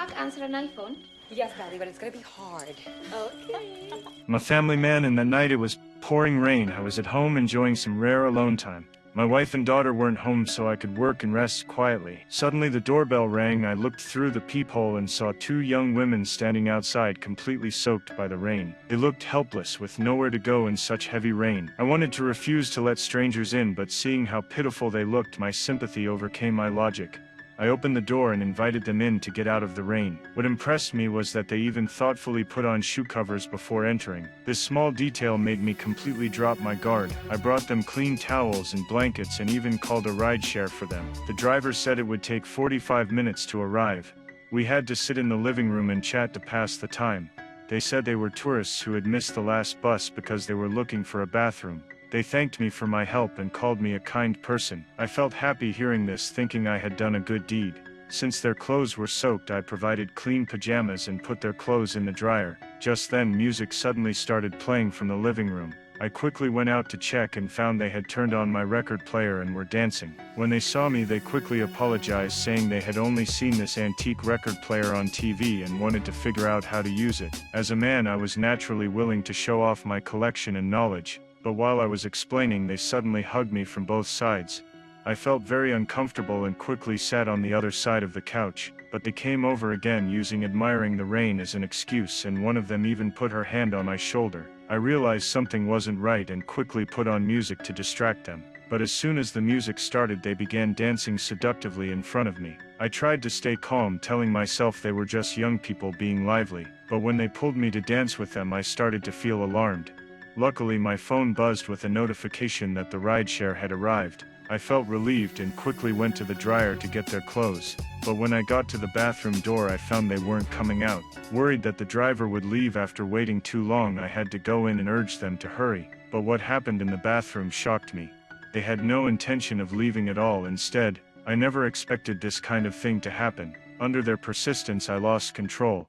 Tuck answer an iPhone? Yes, Daddy, but it's gonna be hard. Okay. I'm a family man, and that night it was pouring rain. I was at home enjoying some rare alone time. My wife and daughter weren't home, so I could work and rest quietly. Suddenly the doorbell rang. I looked through the peephole and saw two young women standing outside, completely soaked by the rain. They looked helpless, with nowhere to go in such heavy rain. I wanted to refuse to let strangers in, but seeing how pitiful they looked, my sympathy overcame my logic. I opened the door and invited them in to get out of the rain. What impressed me was that they even thoughtfully put on shoe covers before entering. This small detail made me completely drop my guard. I brought them clean towels and blankets and even called a rideshare for them. The driver said it would take 45 minutes to arrive. We had to sit in the living room and chat to pass the time. They said they were tourists who had missed the last bus because they were looking for a bathroom. They thanked me for my help and called me a kind person. I felt happy hearing this, thinking I had done a good deed. Since their clothes were soaked, I provided clean pajamas and put their clothes in the dryer. Just then, music suddenly started playing from the living room. I quickly went out to check and found they had turned on my record player and were dancing. When they saw me, they quickly apologized, saying they had only seen this antique record player on TV and wanted to figure out how to use it. As a man, I was naturally willing to show off my collection and knowledge. But while I was explaining, they suddenly hugged me from both sides. I felt very uncomfortable and quickly sat on the other side of the couch, but they came over again, using admiring the rain as an excuse, and one of them even put her hand on my shoulder. I realized something wasn't right and quickly put on music to distract them. But as soon as the music started, they began dancing seductively in front of me. I tried to stay calm, telling myself they were just young people being lively, but when they pulled me to dance with them, I started to feel alarmed. Luckily, my phone buzzed with a notification that the rideshare had arrived. I felt relieved and quickly went to the dryer to get their clothes, but when I got to the bathroom door, I found they weren't coming out. Worried that the driver would leave after waiting too long, I had to go in and urge them to hurry. But what happened in the bathroom shocked me. They had no intention of leaving at all. Instead, I never expected this kind of thing to happen. Under their persistence, I lost control.